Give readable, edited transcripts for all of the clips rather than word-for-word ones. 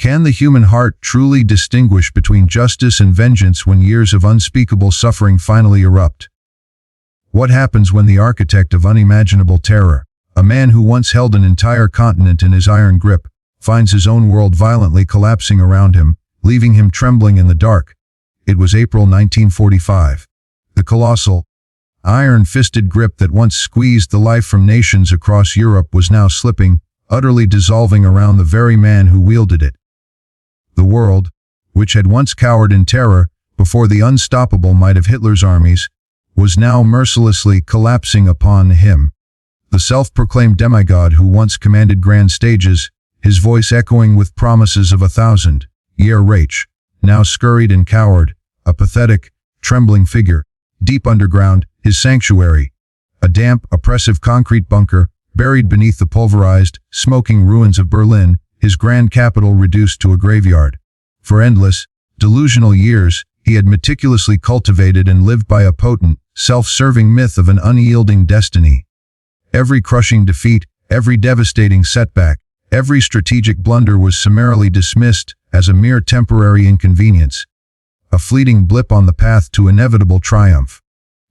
Can the human heart truly distinguish between justice and vengeance when years of unspeakable suffering finally erupt? What happens when the architect of unimaginable terror, a man who once held an entire continent in his iron grip, finds his own world violently collapsing around him, leaving him trembling in the dark? It was April 1945. The colossal, iron-fisted grip that once squeezed the life from nations across Europe was now slipping, utterly dissolving around the very man who wielded it. The world, which had once cowered in terror before the unstoppable might of Hitler's armies, was now mercilessly collapsing upon him. The self-proclaimed demigod who once commanded grand stages, his voice echoing with promises of 1,000-year Reich, now scurried and cowered, a pathetic, trembling figure, deep underground, his sanctuary, a damp, oppressive concrete bunker, buried beneath the pulverized, smoking ruins of Berlin, his grand capital reduced to a graveyard. For endless, delusional years, he had meticulously cultivated and lived by a potent, self-serving myth of an unyielding destiny. Every crushing defeat, every devastating setback, every strategic blunder was summarily dismissed as a mere temporary inconvenience, a fleeting blip on the path to inevitable triumph.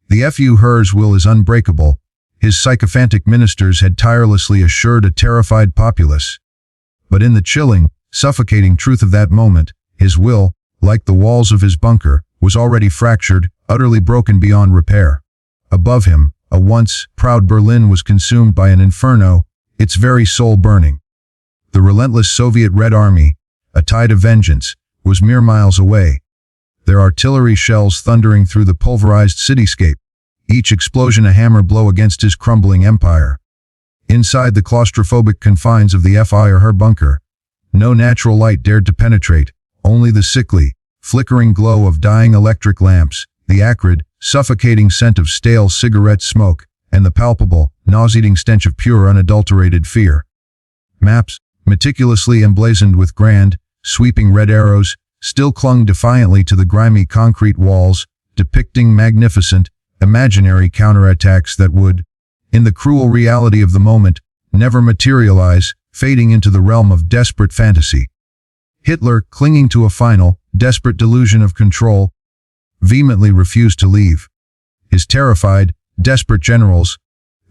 The Fu Hers will is unbreakable, his sycophantic ministers had tirelessly assured a terrified populace. But in the chilling, suffocating truth of that moment, his will, like the walls of his bunker, was already fractured, utterly broken beyond repair. Above him, a once proud Berlin was consumed by an inferno, its very soul burning. The relentless Soviet Red Army, a tide of vengeance, was mere miles away, their artillery shells thundering through the pulverized cityscape, each explosion a hammer blow against his crumbling empire. Inside the claustrophobic confines of the Her bunker, no natural light dared to penetrate, only the sickly, flickering glow of dying electric lamps, the acrid, suffocating scent of stale cigarette smoke, and the palpable, nauseating stench of pure unadulterated fear. Maps, meticulously emblazoned with grand, sweeping red arrows, still clung defiantly to the grimy concrete walls, depicting magnificent, imaginary counterattacks that would, in the cruel reality of the moment, never materialize, fading into the realm of desperate fantasy. Hitler, clinging to a final, desperate delusion of control, vehemently refused to leave. His terrified, desperate generals,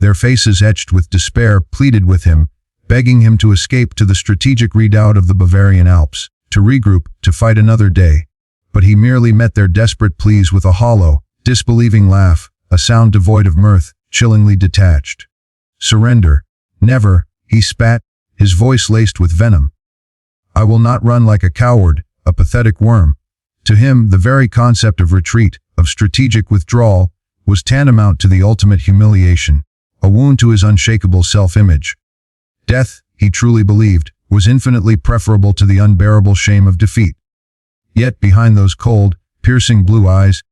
their faces etched with despair, pleaded with him, begging him to escape to the strategic redoubt of the Bavarian Alps, to regroup, to fight another day. But he merely met their desperate pleas with a hollow, disbelieving laugh, a sound devoid of mirth, chillingly detached. Surrender. Never, he spat, his voice laced with venom. I will not run like a coward, a pathetic worm. To him, the very concept of retreat, of strategic withdrawal, was tantamount to the ultimate humiliation, a wound to his unshakable self-image. Death, he truly believed, was infinitely preferable to the unbearable shame of defeat. Yet behind those cold, piercing blue eyes,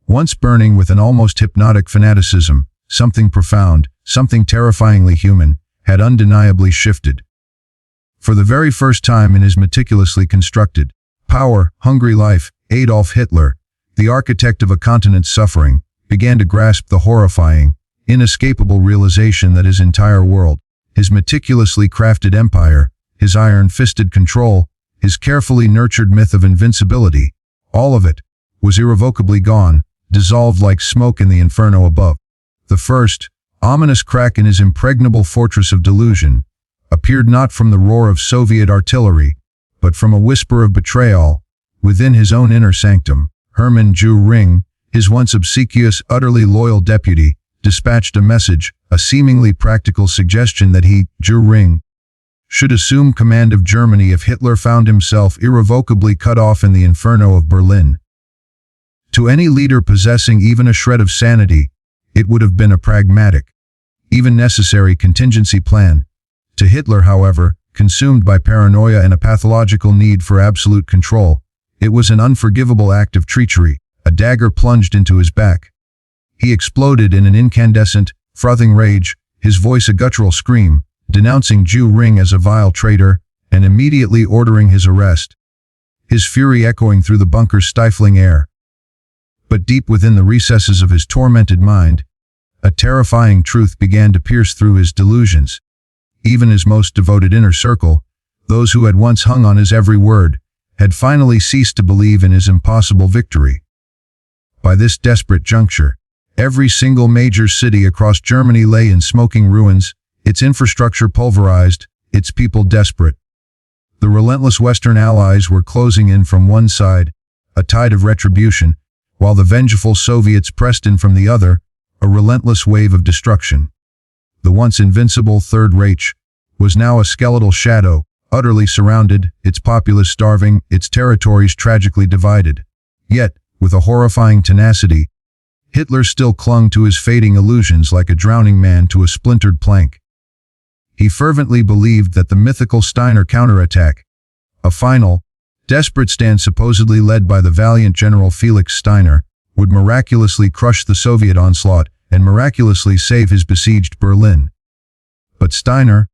once burning with an almost hypnotic fanaticism, something profound, something terrifyingly human, had undeniably shifted. For the very first time in his meticulously constructed, power-hungry life, Adolf Hitler, the architect of a continent's suffering, began to grasp the horrifying, inescapable realization that his entire world, his meticulously crafted empire, his iron-fisted control, his carefully nurtured myth of invincibility, all of it, was irrevocably gone, dissolved like smoke in the inferno above. The first, ominous crack in his impregnable fortress of delusion, appeared not from the roar of Soviet artillery, but from a whisper of betrayal, within his own inner sanctum. Hermann Göring, his once obsequious, utterly loyal deputy, dispatched a message, a seemingly practical suggestion that he, Göring, should assume command of Germany if Hitler found himself irrevocably cut off in the inferno of Berlin. To any leader possessing even a shred of sanity, it would have been a pragmatic, even necessary contingency plan. To Hitler, however, consumed by paranoia and a pathological need for absolute control, it was an unforgivable act of treachery, a dagger plunged into his back. He exploded in an incandescent, frothing rage, his voice a guttural scream, denouncing Göring as a vile traitor, and immediately ordering his arrest, his fury echoing through the bunker's stifling air. But deep within the recesses of his tormented mind, a terrifying truth began to pierce through his delusions. Even his most devoted inner circle, those who had once hung on his every word, had finally ceased to believe in his impossible victory. By this desperate juncture, every single major city across Germany lay in smoking ruins, its infrastructure pulverized, its people desperate. The relentless Western allies were closing in from one side, a tide of retribution, while the vengeful Soviets pressed in from the other, a relentless wave of destruction. The once invincible Third Reich was now a skeletal shadow, utterly surrounded, its populace starving, its territories tragically divided. Yet, with a horrifying tenacity, Hitler still clung to his fading illusions like a drowning man to a splintered plank. He fervently believed that the mythical Steiner counterattack, a final, desperate stand supposedly led by the valiant General Felix Steiner, would miraculously crush the Soviet onslaught and miraculously save his besieged Berlin. But Steiner,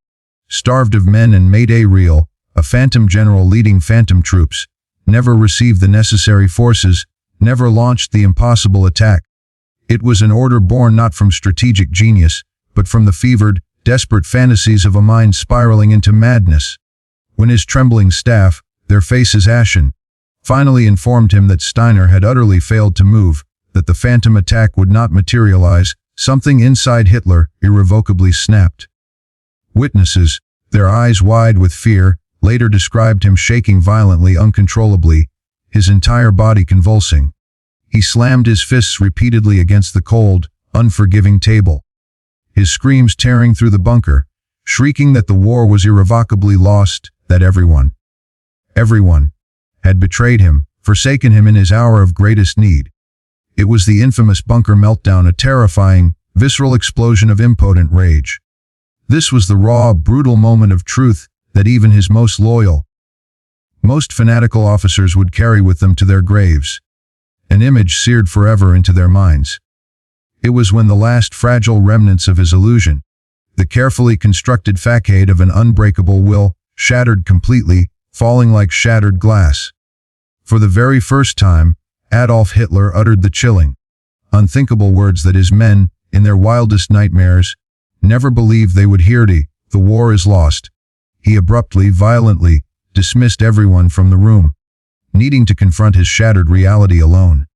starved of men and made real, a phantom general leading phantom troops, never received the necessary forces, never launched the impossible attack. It was an order born not from strategic genius, but from the fevered, desperate fantasies of a mind spiraling into madness. When his trembling staff, their faces ashen, finally informed him that Steiner had utterly failed to move, that the phantom attack would not materialize, something inside Hitler irrevocably snapped. Witnesses, their eyes wide with fear, later described him shaking violently, uncontrollably, his entire body convulsing. He slammed his fists repeatedly against the cold, unforgiving table. His screams tearing through the bunker, shrieking that the war was irrevocably lost, that everyone had betrayed him, forsaken him in his hour of greatest need. It was the infamous bunker meltdown, a terrifying, visceral explosion of impotent rage. This was the raw, brutal moment of truth that even his most loyal, most fanatical officers would carry with them to their graves. An image seared forever into their minds. It was when the last fragile remnants of his illusion, the carefully constructed facade of an unbreakable will, shattered completely, falling like shattered glass. For the very first time, Adolf Hitler uttered the chilling, unthinkable words that his men, in their wildest nightmares, never believed they would hear. The war is lost. He abruptly, violently, dismissed everyone from the room, needing to confront his shattered reality alone.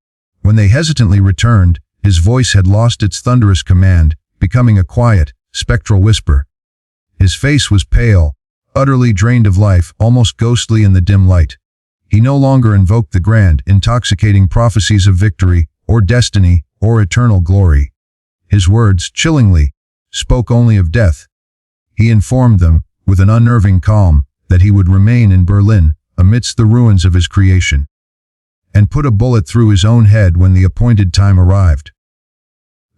When they hesitantly returned, his voice had lost its thunderous command, becoming a quiet, spectral whisper. His face was pale, utterly drained of life, almost ghostly in the dim light. He no longer invoked the grand, intoxicating prophecies of victory, or destiny, or eternal glory. His words, chillingly, spoke only of death. He informed them, with an unnerving calm, that he would remain in Berlin, amidst the ruins of his creation, and put a bullet through his own head when the appointed time arrived.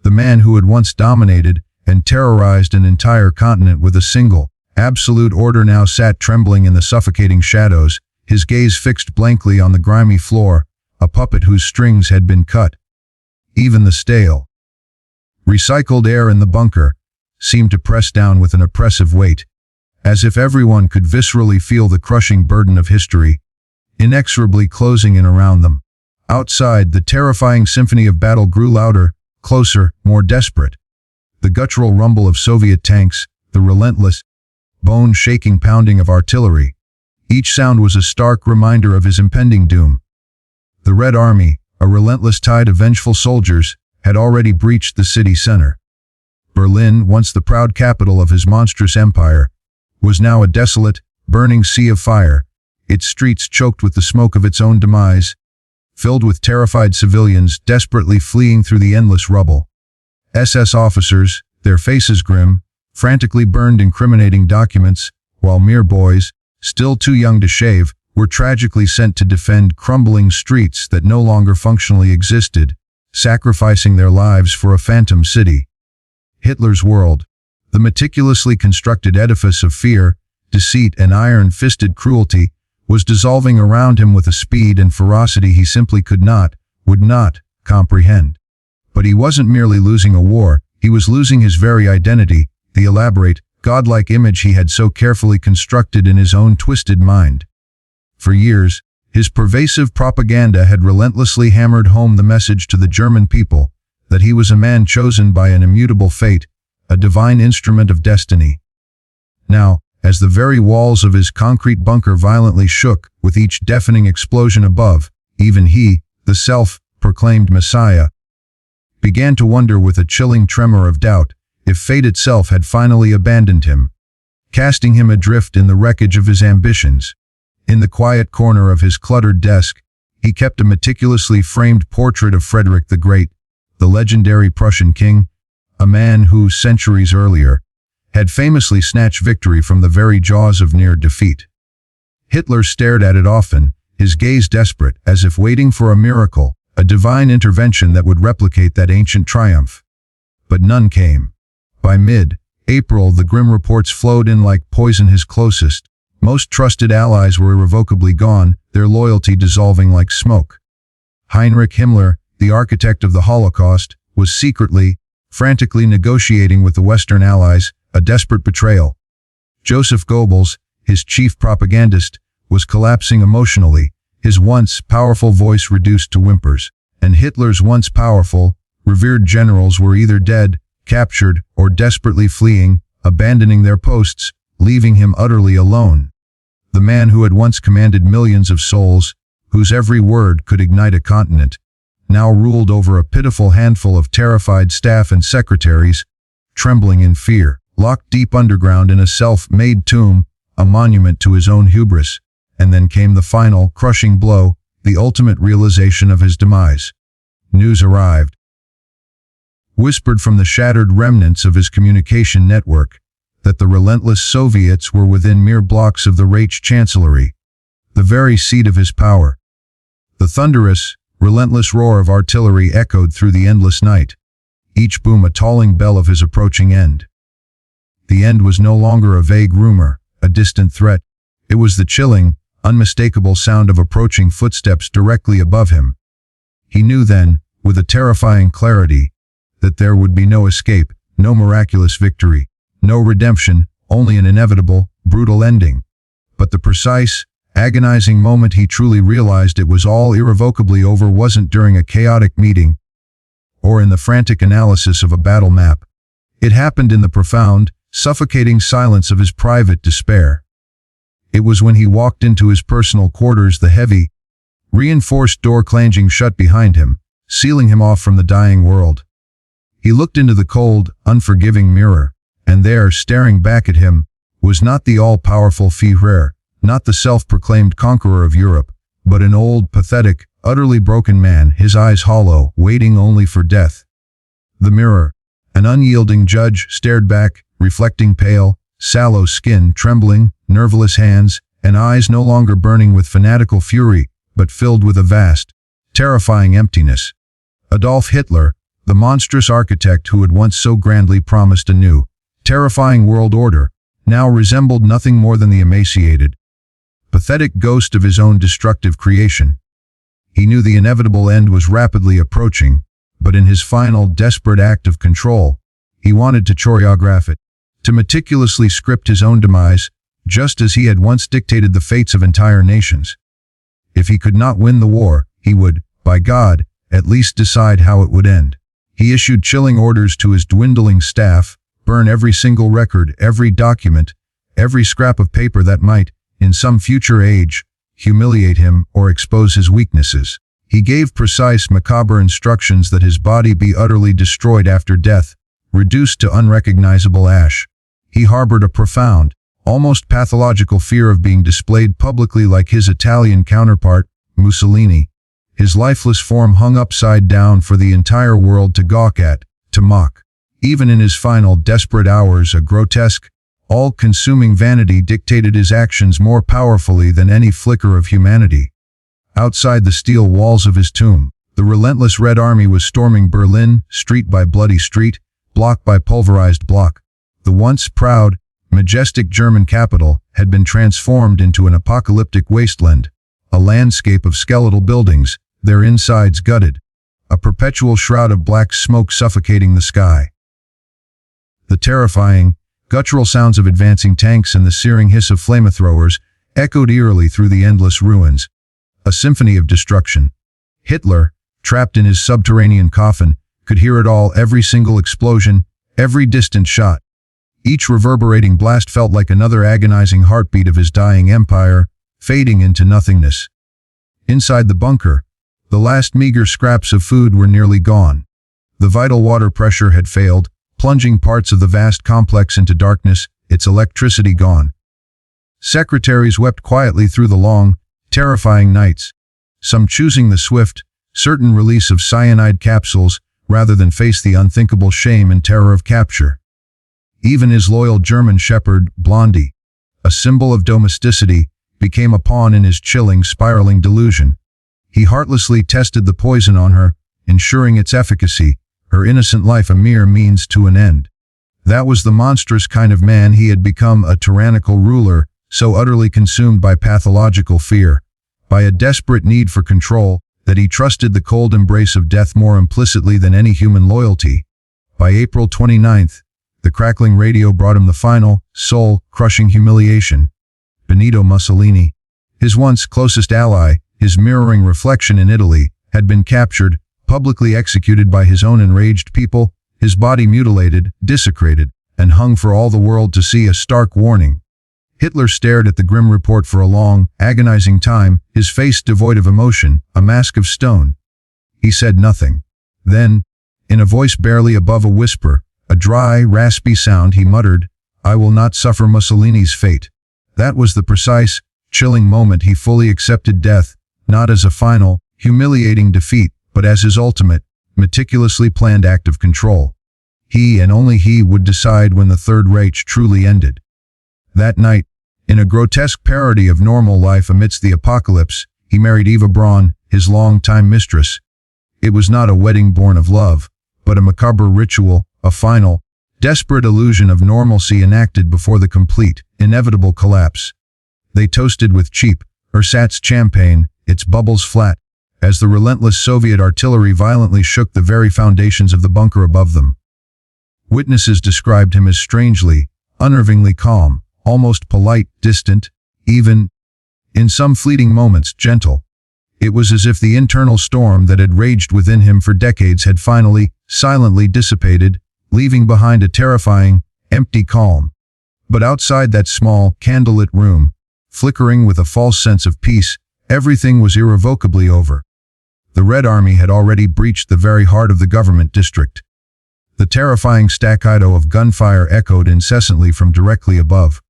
The man who had once dominated and terrorized an entire continent with a single, absolute order now sat trembling in the suffocating shadows, his gaze fixed blankly on the grimy floor, a puppet whose strings had been cut. Even the stale, recycled air in the bunker seemed to press down with an oppressive weight, as if everyone could viscerally feel the crushing burden of history, inexorably closing in around them. Outside, the terrifying symphony of battle grew louder, closer, more desperate. The guttural rumble of Soviet tanks, the relentless, bone-shaking pounding of artillery. Each sound was a stark reminder of his impending doom. The Red Army, a relentless tide of vengeful soldiers, had already breached the city center. Berlin, once the proud capital of his monstrous empire, was now a desolate, burning sea of fire, its streets choked with the smoke of its own demise, filled with terrified civilians desperately fleeing through the endless rubble. SS officers, their faces grim, frantically burned incriminating documents, while mere boys, still too young to shave, were tragically sent to defend crumbling streets that no longer functionally existed, sacrificing their lives for a phantom city. Hitler's world, the meticulously constructed edifice of fear, deceit, and iron-fisted cruelty, was dissolving around him with a speed and ferocity he simply would not, comprehend. But he wasn't merely losing a war, he was losing his very identity, the elaborate, godlike image he had so carefully constructed in his own twisted mind. For years, his pervasive propaganda had relentlessly hammered home the message to the German people that he was a man chosen by an immutable fate, a divine instrument of destiny. Now, as the very walls of his concrete bunker violently shook with each deafening explosion above. Even he, the self-proclaimed Messiah, began to wonder with a chilling tremor of doubt if fate itself had finally abandoned him, casting him adrift in the wreckage of his ambitions. In the quiet corner of his cluttered desk, he kept a meticulously framed portrait of Frederick the Great, the legendary Prussian king, a man who, centuries earlier, had famously snatched victory from the very jaws of near defeat. Hitler stared at it often, his gaze desperate, as if waiting for a miracle, a divine intervention that would replicate that ancient triumph. But none came. By mid-April, the grim reports flowed in like poison. His closest, most trusted allies were irrevocably gone, their loyalty dissolving like smoke. Heinrich Himmler, the architect of the Holocaust, was secretly, frantically negotiating with the Western Allies, a desperate betrayal. Joseph Goebbels, his chief propagandist, was collapsing emotionally, his once powerful voice reduced to whimpers, and Hitler's once powerful, revered generals were either dead, captured, or desperately fleeing, abandoning their posts, leaving him utterly alone. The man who had once commanded millions of souls, whose every word could ignite a continent, now ruled over a pitiful handful of terrified staff and secretaries, trembling in fear, locked deep underground in a self-made tomb, a monument to his own hubris. And then came the final, crushing blow, the ultimate realization of his demise. News arrived, whispered from the shattered remnants of his communication network, that the relentless Soviets were within mere blocks of the Reich Chancellery, the very seat of his power. The thunderous, relentless roar of artillery echoed through the endless night, each boom a tolling bell of his approaching end. The end was no longer a vague rumor, a distant threat. It was the chilling, unmistakable sound of approaching footsteps directly above him. He knew then, with a terrifying clarity, that there would be no escape, no miraculous victory, no redemption, only an inevitable, brutal ending. But the precise, agonizing moment he truly realized it was all irrevocably over wasn't during a chaotic meeting or in the frantic analysis of a battle map. It happened in the profound, suffocating silence of his private despair. It was when he walked into his personal quarters, the heavy, reinforced door clanging shut behind him, sealing him off from the dying world. He looked into the cold, unforgiving mirror, and there, staring back at him, was not the all-powerful Führer, not the self-proclaimed conqueror of Europe, but an old, pathetic, utterly broken man, his eyes hollow, waiting only for death. The mirror, an unyielding judge, stared back, reflecting pale, sallow skin, trembling, nerveless hands, and eyes no longer burning with fanatical fury, but filled with a vast, terrifying emptiness. Adolf Hitler, the monstrous architect who had once so grandly promised a new, terrifying world order, now resembled nothing more than the emaciated, pathetic ghost of his own destructive creation. He knew the inevitable end was rapidly approaching, but in his final, desperate act of control, he wanted to choreograph it, to meticulously script his own demise, just as he had once dictated the fates of entire nations. If he could not win the war, he would, by God, at least decide how it would end. He issued chilling orders to his dwindling staff, burn every single record, every document, every scrap of paper that might, in some future age, humiliate him or expose his weaknesses. He gave precise, macabre instructions that his body be utterly destroyed after death, reduced to unrecognizable ash. He harbored a profound, almost pathological fear of being displayed publicly like his Italian counterpart, Mussolini. His lifeless form hung upside down for the entire world to gawk at, to mock. Even in his final, desperate hours, a grotesque, all-consuming vanity dictated his actions more powerfully than any flicker of humanity. Outside the steel walls of his tomb, the relentless Red Army was storming Berlin, street by bloody street, block by pulverized block. The once proud, majestic German capital had been transformed into an apocalyptic wasteland, a landscape of skeletal buildings, their insides gutted, a perpetual shroud of black smoke suffocating the sky. The terrifying, guttural sounds of advancing tanks and the searing hiss of flamethrowers echoed eerily through the endless ruins, a symphony of destruction. Hitler, trapped in his subterranean coffin, could hear it all, every single explosion, every distant shot. Each reverberating blast felt like another agonizing heartbeat of his dying empire, fading into nothingness. Inside the bunker, the last meager scraps of food were nearly gone. The vital water pressure had failed, plunging parts of the vast complex into darkness, its electricity gone. Secretaries wept quietly through the long, terrifying nights, some choosing the swift, certain release of cyanide capsules rather than face the unthinkable shame and terror of capture. Even his loyal German shepherd, Blondie, a symbol of domesticity, became a pawn in his chilling, spiraling delusion. He heartlessly tested the poison on her, ensuring its efficacy, her innocent life a mere means to an end. That was the monstrous kind of man he had become, a tyrannical ruler, so utterly consumed by pathological fear, by a desperate need for control, that he trusted the cold embrace of death more implicitly than any human loyalty. By April 29th, the crackling radio brought him the final, soul-crushing humiliation. Benito Mussolini, his once closest ally, his mirroring reflection in Italy, had been captured, publicly executed by his own enraged people, his body mutilated, desecrated, and hung for all the world to see, a stark warning. Hitler stared at the grim report for a long, agonizing time, his face devoid of emotion, a mask of stone. He said nothing. Then, in a voice barely above a whisper, a dry, raspy sound, he muttered, "I will not suffer Mussolini's fate." That was the precise, chilling moment he fully accepted death, not as a final, humiliating defeat, but as his ultimate, meticulously planned act of control. He and only he would decide when the Third Reich truly ended. That night, in a grotesque parody of normal life amidst the apocalypse, he married Eva Braun, his long-time mistress. It was not a wedding born of love, but a macabre ritual, a final, desperate illusion of normalcy enacted before the complete, inevitable collapse. They toasted with cheap, ersatz champagne, its bubbles flat, as the relentless Soviet artillery violently shook the very foundations of the bunker above them. Witnesses described him as strangely, unnervingly calm, almost polite, distant, even, in some fleeting moments, gentle. It was as if the internal storm that had raged within him for decades had finally, silently dissipated, leaving behind a terrifying, empty calm. But outside that small, candlelit room, flickering with a false sense of peace, everything was irrevocably over. The Red Army had already breached the very heart of the government district. The terrifying staccato of gunfire echoed incessantly from directly above.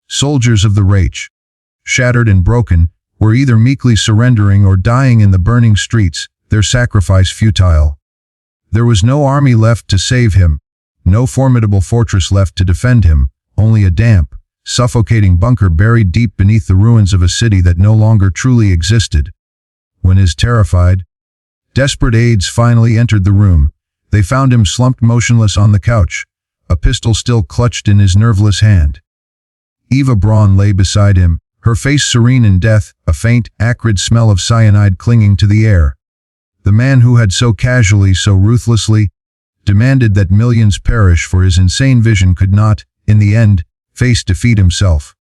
Soldiers of the Reich, shattered and broken, were either meekly surrendering or dying in the burning streets, their sacrifice futile. There was no army left to save him, no formidable fortress left to defend him, only a damp, suffocating bunker buried deep beneath the ruins of a city that no longer truly existed. When his terrified, desperate aides finally entered the room, they found him slumped motionless on the couch, a pistol still clutched in his nerveless hand. Eva Braun lay beside him, her face serene in death, a faint, acrid smell of cyanide clinging to the air. The man who had so casually, so ruthlessly, demanded that millions perish for his insane vision could not, in the end, face defeat himself.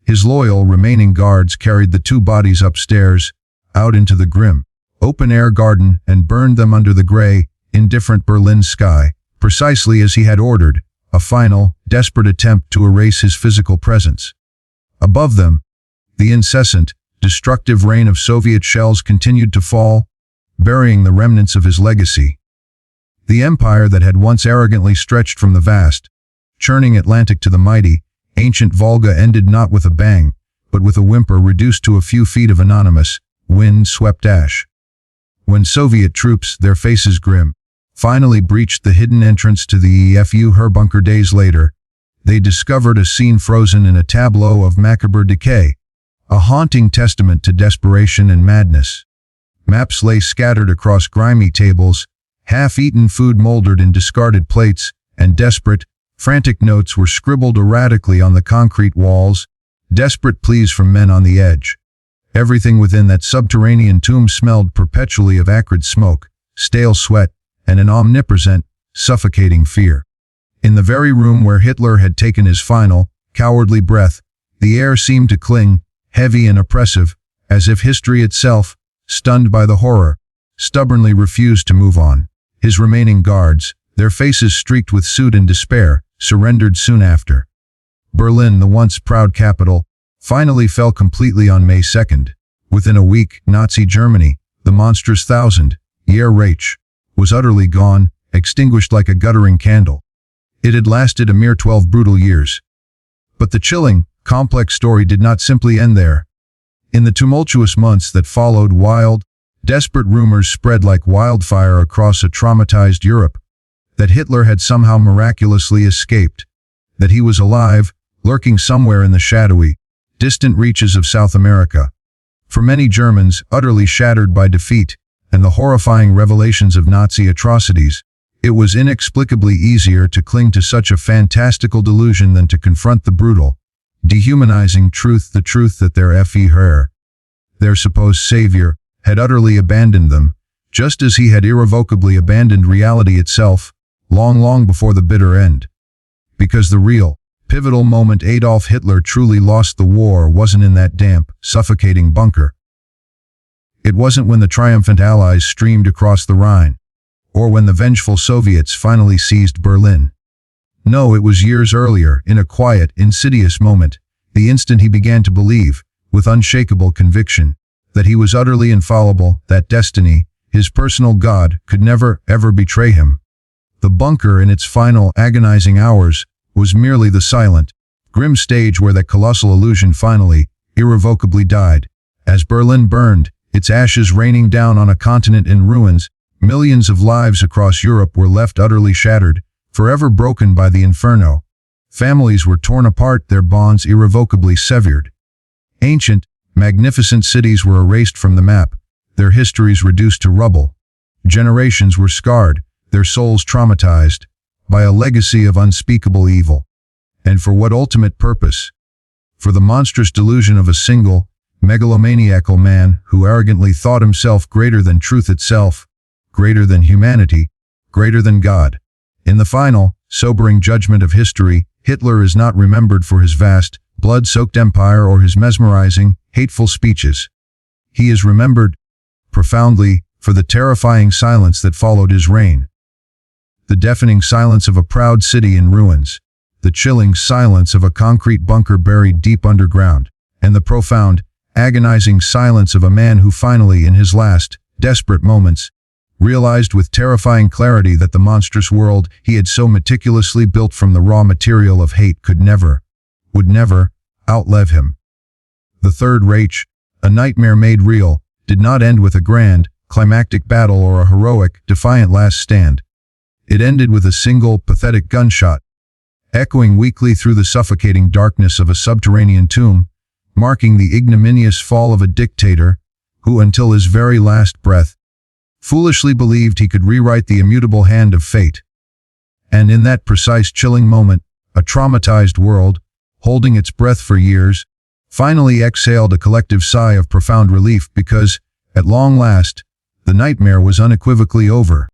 His loyal, remaining guards carried the two bodies upstairs, out into the grim, open-air garden and burned them under the gray, indifferent Berlin sky, precisely as he had ordered, a final, desperate attempt to erase his physical presence. Above them, the incessant, destructive rain of Soviet shells continued to fall, burying the remnants of his legacy. The empire that had once arrogantly stretched from the vast, churning Atlantic to the mighty, ancient Volga ended not with a bang, but with a whimper reduced to a few feet of anonymous, wind-swept ash. When Soviet troops, their faces grim, finally breached the hidden entrance to the EFU her bunker days later, they discovered a scene frozen in a tableau of macabre decay, a haunting testament to desperation and madness. Maps lay scattered across grimy tables, half-eaten food molded in discarded plates, and desperate, frantic notes were scribbled erratically on the concrete walls, desperate pleas from men on the edge. Everything within that subterranean tomb smelled perpetually of acrid smoke, stale sweat, and an omnipresent, suffocating fear. In the very room where Hitler had taken his final, cowardly breath, the air seemed to cling, heavy and oppressive, as if history itself, stunned by the horror, stubbornly refused to move on. His remaining guards, their faces streaked with soot and despair, surrendered soon after. Berlin, the once proud capital, finally fell completely on May 2nd. Within a week, Nazi Germany, the monstrous Third Reich, was utterly gone, extinguished like a guttering candle. It had lasted a mere 12 brutal years. But the chilling, complex story did not simply end there. In the tumultuous months that followed, wild, desperate rumors spread like wildfire across a traumatized Europe. That Hitler had somehow miraculously escaped. That he was alive, lurking somewhere in the shadowy, distant reaches of South America. For many Germans, utterly shattered by defeat and the horrifying revelations of Nazi atrocities, it was inexplicably easier to cling to such a fantastical delusion than to confront the brutal, dehumanizing truth, the truth that their Führer, their supposed savior, had utterly abandoned them, just as he had irrevocably abandoned reality itself, long before the bitter end. Because the real, pivotal moment Adolf Hitler truly lost the war wasn't in that damp, suffocating bunker. It wasn't when the triumphant Allies streamed across the Rhine, or when the vengeful Soviets finally seized Berlin. No, it was years earlier, in a quiet, insidious moment, the instant he began to believe, with unshakable conviction, that he was utterly infallible, that destiny, his personal God, could never, ever betray him. The bunker, in its final, agonizing hours, was merely the silent, grim stage where that colossal illusion finally, irrevocably died. As Berlin burned, its ashes raining down on a continent in ruins, millions of lives across Europe were left utterly shattered, forever broken by the inferno. Families were torn apart, their bonds irrevocably severed. Ancient, magnificent cities were erased from the map, their histories reduced to rubble. Generations were scarred, their souls traumatized, by a legacy of unspeakable evil. And for what ultimate purpose? For the monstrous delusion of a single, megalomaniacal man who arrogantly thought himself greater than truth itself, greater than humanity, greater than God. In the final, sobering judgment of history, Hitler is not remembered for his vast, blood-soaked empire or his mesmerizing, hateful speeches. He is remembered, profoundly, for the terrifying silence that followed his reign. The deafening silence of a proud city in ruins, the chilling silence of a concrete bunker buried deep underground, and the profound, agonizing silence of a man who finally, in his last, desperate moments, realized with terrifying clarity that the monstrous world he had so meticulously built from the raw material of hate would never, outlive him. The Third Reich, a nightmare made real, did not end with a grand, climactic battle or a heroic, defiant last stand. It ended with a single, pathetic gunshot, echoing weakly through the suffocating darkness of a subterranean tomb, marking the ignominious fall of a dictator who, until his very last breath, foolishly believed he could rewrite the immutable hand of fate. And in that precise chilling moment, a traumatized world, holding its breath for years, finally exhaled a collective sigh of profound relief because, at long last, the nightmare was unequivocally over.